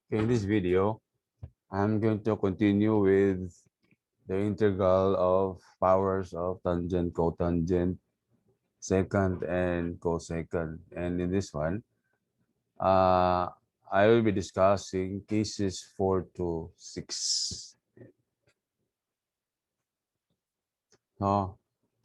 In this video, I'm going to continue with the integral of powers of tangent, cotangent, secant, and cosecant. And in this one, uh, I will be discussing cases 4 to 6. To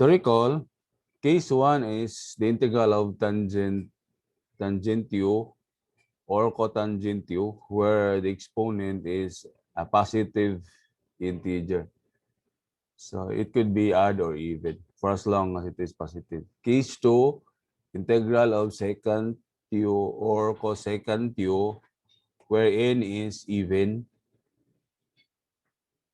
recall, case 1 is the integral of tangent u or cotangent u, where the exponent is a positive integer. So it could be odd or even for as long as it is positive. Case 2, integral of secant u or cosecant u, where n is even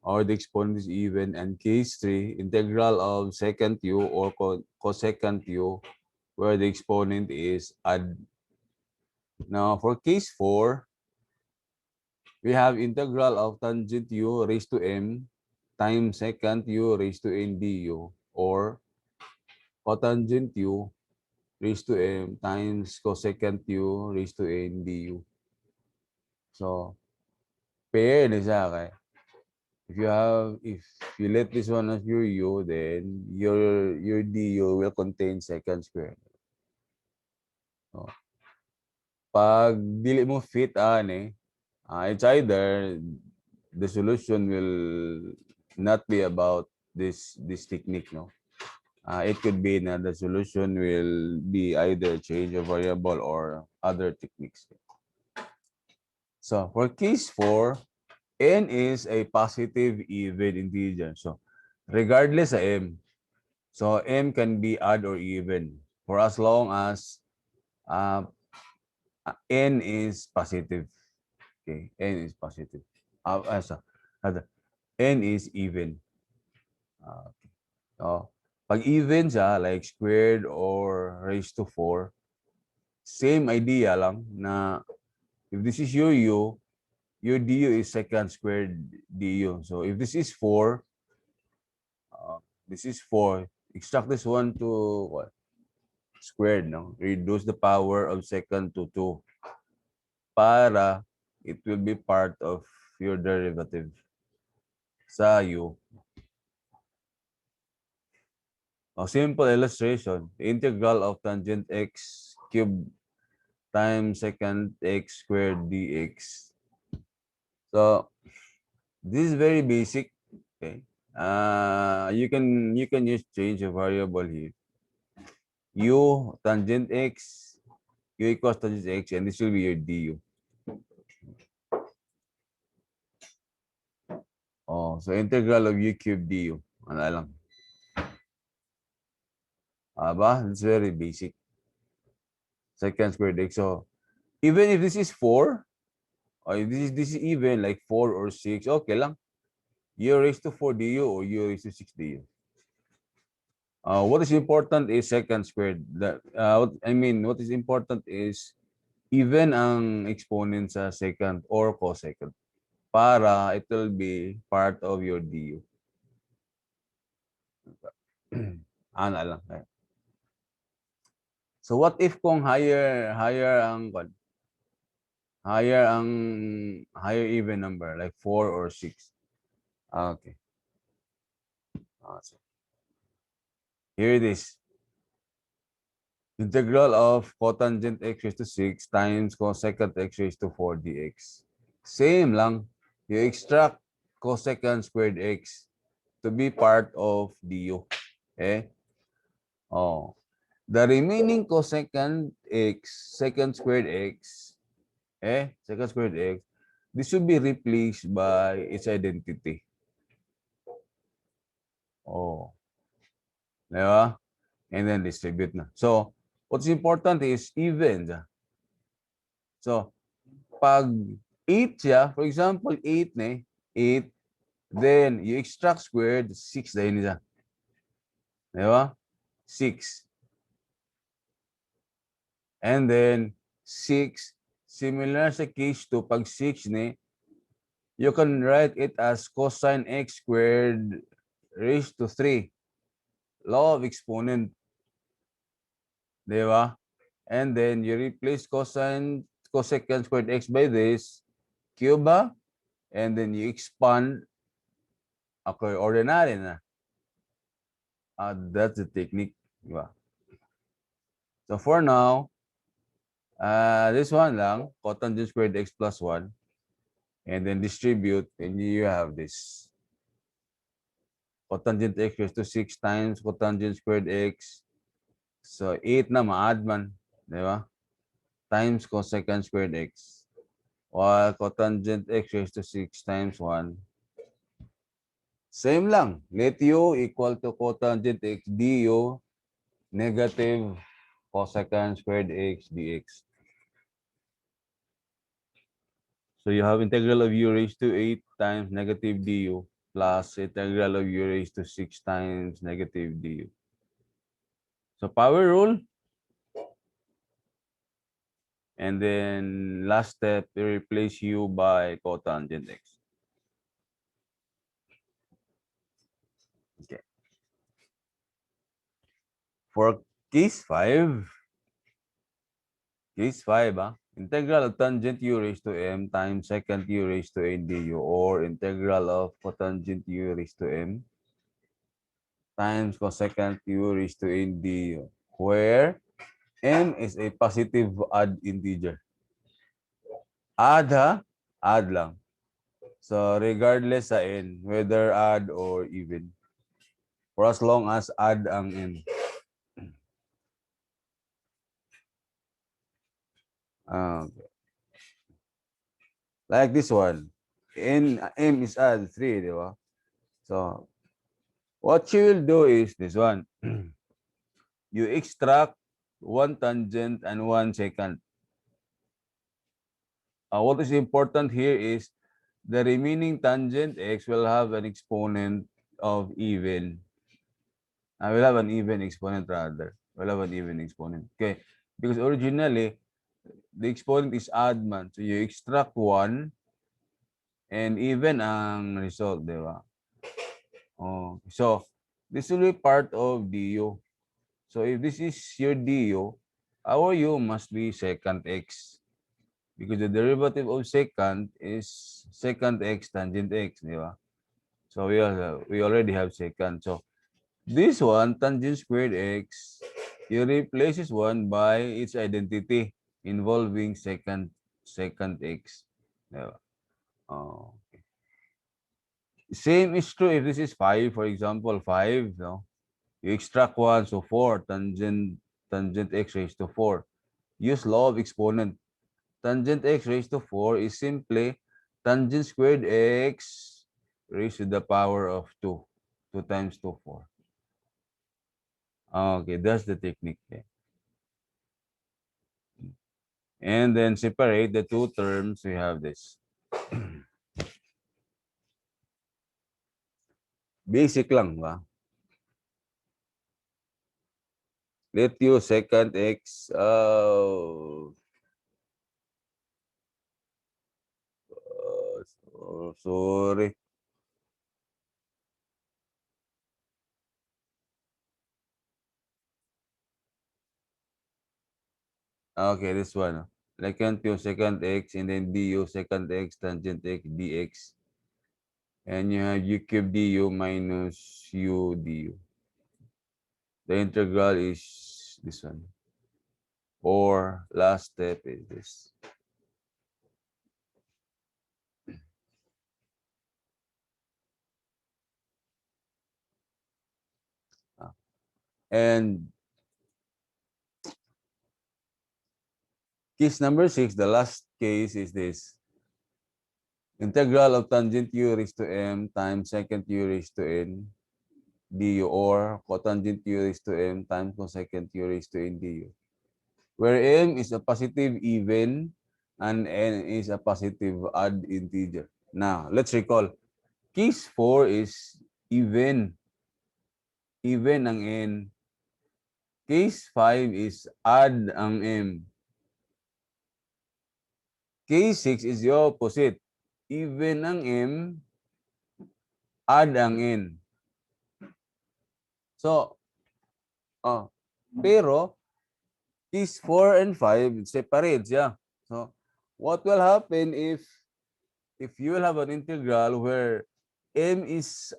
or the exponent is even. And case 3, integral of secant u or cosecant u, where the exponent is odd. Now for case 4, we have integral of tangent u raised to m times secant u raised to n du, or cotangent u raised to m times cosecant u raised to n du. So, pair na siya. Okay? If you let this one as your u, then your du will contain secant square. So, pag dili mo fit it's either the solution will not be about this technique, no? It could be that the solution will be either change of variable or other techniques. So for case 4, n is a positive even integer. So regardless of m, so m can be odd or even for as long as uh, n is positive. Okay, n is positive. N is even. Okay. So, pag even siya, like squared or raised to 4, same idea lang na if this is your u, your du is secant squared du. So if this is 4, extract this one to what? Squared, no? Reduce the power of secant to 2 para it will be part of your derivative sa u. A simple illustration, the integral of tangent x cubed times secant x squared dx. So this is very basic. Okay. You can use change a variable here. U tangent x, u equals tangent x, and this will be your du. Oh, so integral of u cubed du. Ano lang. Aba, it's very basic. Secant squared x. So even if this is 4, or if this is even like 4 or 6, okay lang. U raised to 4 du or u raised to 6 du. What is important is secant squared. What is important is even ang exponent sa secant or cosecant para it will be part of your du. Ana lang. So what if kung higher even number like 4 or 6? Okay. So here it is. Integral of cotangent x raised to 6 times cosecant x raised to 4 dx. Same lang. You extract cosecant squared x to be part of du. Okay? Oh. The remaining cosecant x, secant squared x, secant squared x, this should be replaced by its identity. Oh. Diba? And then distribute na. So, what's important is even. So, pag 8 siya, for example, 8 8, then you extract squared, 6 dahil niya. Diba? 6. And then, 6, similar sa case 2, pag 6 you can write it as cosine x squared raised to 3. Law of exponent. Diba? And then, you replace cosecant squared x by this, cube ba? And then you expand. Okay, ordinary na. That's the technique. Diba? So for now, this one lang, cotangent squared x plus 1. And then distribute, and you have this. Cotangent x equals to 6 times cotangent squared x. So 8 na ma-add man. Diba? Times cosecant squared x. While cotangent x raised to 6 times 1. Same lang. Let u equal to cotangent x du negative cosecant squared x dx. So you have integral of u raised to 8 times negative du plus integral of u raised to 6 times negative du. So power rule. And then last step, you replace u by cotangent x. Okay. For case 5, integral of tangent u raised to m times secant u raised to n du, or integral of cotangent u raised to m times cosecant u raised to n du, where m is a positive odd integer. Add ha? Add lang. So regardless sa n, whether odd or even. For as long as add ang n. Okay. Like this one. M is add 3, di ba? So, what you will do is this one. You extract one tangent and one secant. What is important here is the remaining tangent x will have an exponent of even. I will have an even exponent rather. We'll have an even exponent. Okay. Because originally, the exponent is odd man. So you extract one and even ang result, di ba? Oh, so this will be part of du. So if this is your du, our u must be secant x. Because the derivative of secant is secant x tangent x, di ba? So we already have secant. So this one, tangent squared x, you replace this one by its identity involving secant x. Di ba? Oh, okay. Same is true if this is 5, for example, 5, no? You extract 1, so 4, tangent x raised to 4. Use law of exponent. Tangent x raised to 4 is simply tangent squared x raised to the power of 2. 2 times 2, 4. Okay, that's the technique. And then separate the two terms, we have this. Basic lang, ba? Let u secant x, sorry. Okay, this one. Secant u secant x, and then du secant x tangent x dx. And you have u cube du minus u du. The integral is this one. Or last step is this. And case number 6, the last case is this. Integral of tangent u raised to m times secant u raised to n du, or cotangent u raised to m times cosecant u raised to n du, where m is a positive even and n is a positive odd integer. Now, let's recall. Case 4 is even. Even ang n. Case 5 is odd ang m. Case 6 is the opposite. Even ang m, odd ang n. So, pero, case 4 and 5, separate siya. So, what will happen if if you will have an integral where m is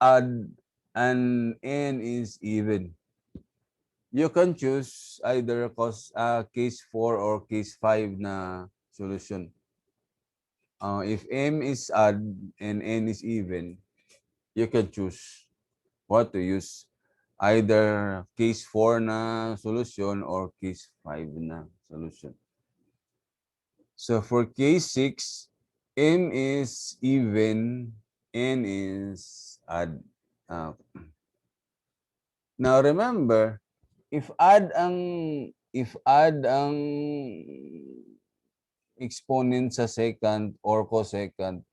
odd and n is even, you can choose either case 4 or case 5 na solution. If m is odd and n is even, you can choose what to use. Either case 4 na solution or case 5 na solution. So for case 6, m is even, n is odd. Now remember, if add ang exponent sa second or cosecant,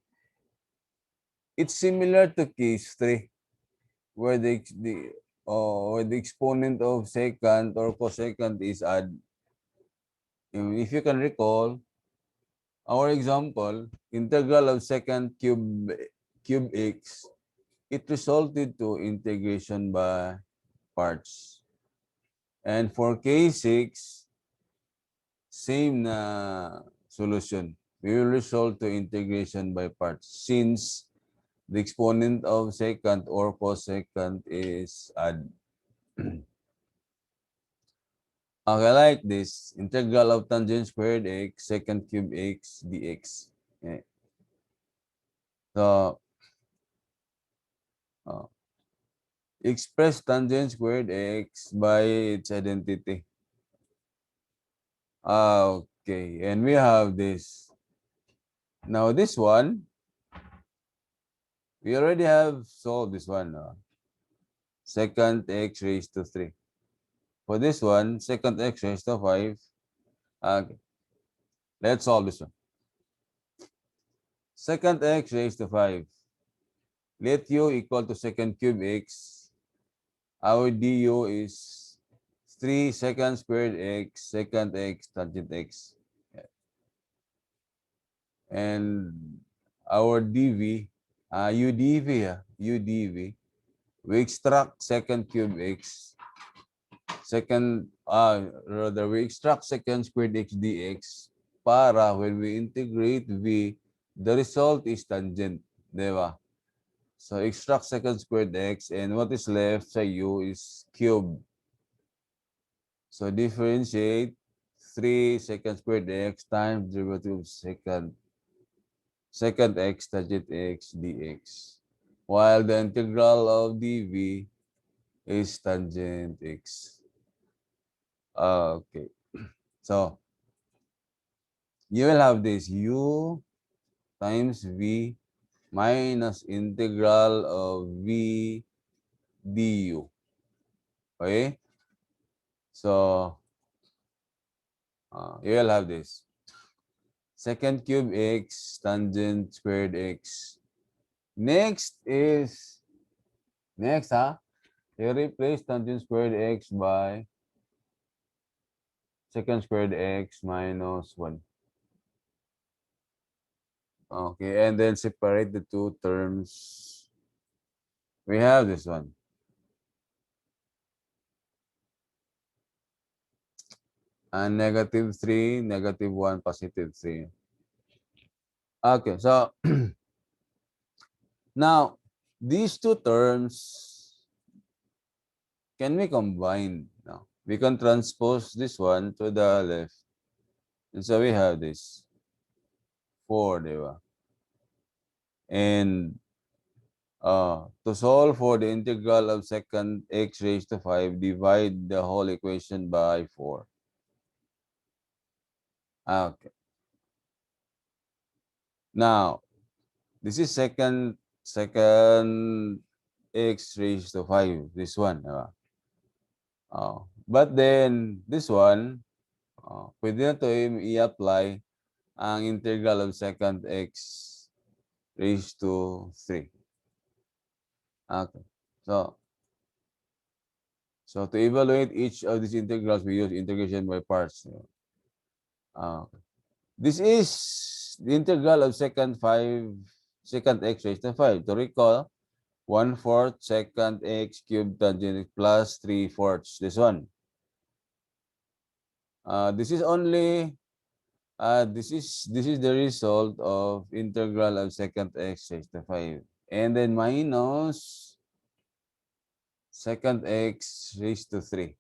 it's similar to case 3 where where the exponent of second or cosecant is odd. If you can recall, our example, integral of second cube x, it resulted to integration by parts. And for case 6, same na solution. We will result to integration by parts since the exponent of second or cosecant is odd. Okay, like this, integral of tangent squared x, second cube x, dx. Okay. So, express tangent squared x by its identity. Okay, and we have this. Now this one, we already have solved this one. Second x raised to 3. For this one, second x raised to 5. Okay, let's solve this one. Second x raised to 5. Let u equal to second cube x. Our du is 3 second squared x, second x, tangent x. And our dv, udv, we extract second cube x, rather we extract second squared x dx para when we integrate v, the result is tangent, di ba? So extract second squared x and what is left sa u is cube. So differentiate 3 second squared x times derivative of second x tangent x dx. While the integral of dv is tangent x. Okay. So, you will have this u times v minus integral of v du. Okay? So, you will have this. Second cube x tangent squared x. Next, you replace tangent squared x by second squared x minus 1. Okay, and then separate the two terms. We have this one. And -3, -1, +3. Okay, so now these two terms can be combined. Now we can transpose this one to the left. And so we have this 4, di ba? And to solve for the integral of second x raised to 5, divide the whole equation by 4. Okay. Now, this is second x raised to 5, this one. But then, this one, pwede na to i-apply ang integral of second x raised to 3. Okay. So to evaluate each of these integrals, we use integration by parts. This is the integral of second x raised to 5. To recall, 1/4 second x cubed tangent plus 3/4. This one. This is only This is the result of integral of secant x raised to 5. And then minus secant x raised to 3.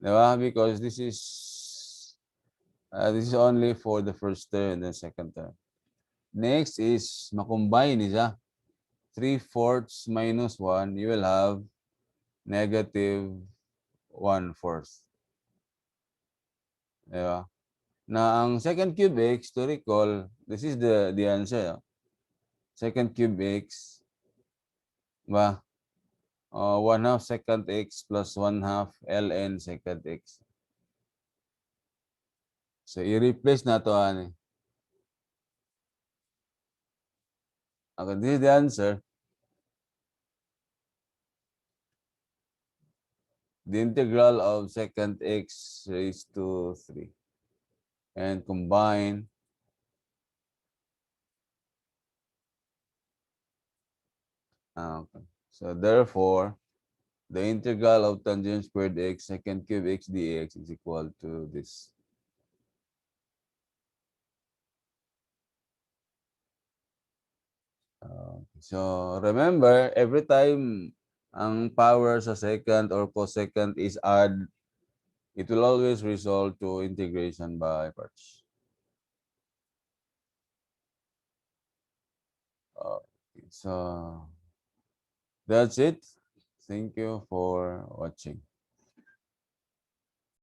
Diba? Because this is only for the first term and the second term. Next is makombine isa. 3/4 minus 1, you will have negative 1/4. Diba? Na ang second cube x, to recall, this is the answer. Second cube x, ba? 1/2 secant x plus 1/2 ln secant x. So, i-replace na to, ani. Okay, this is the answer. The integral of secant x raised to 3. And combine. Okay. So, therefore, the integral of tangent squared x secant cube x dx is equal to this. So, remember, every time ang power sa secant or cosecant is add, it will always result to integration by parts. So, that's it. Thank you for watching.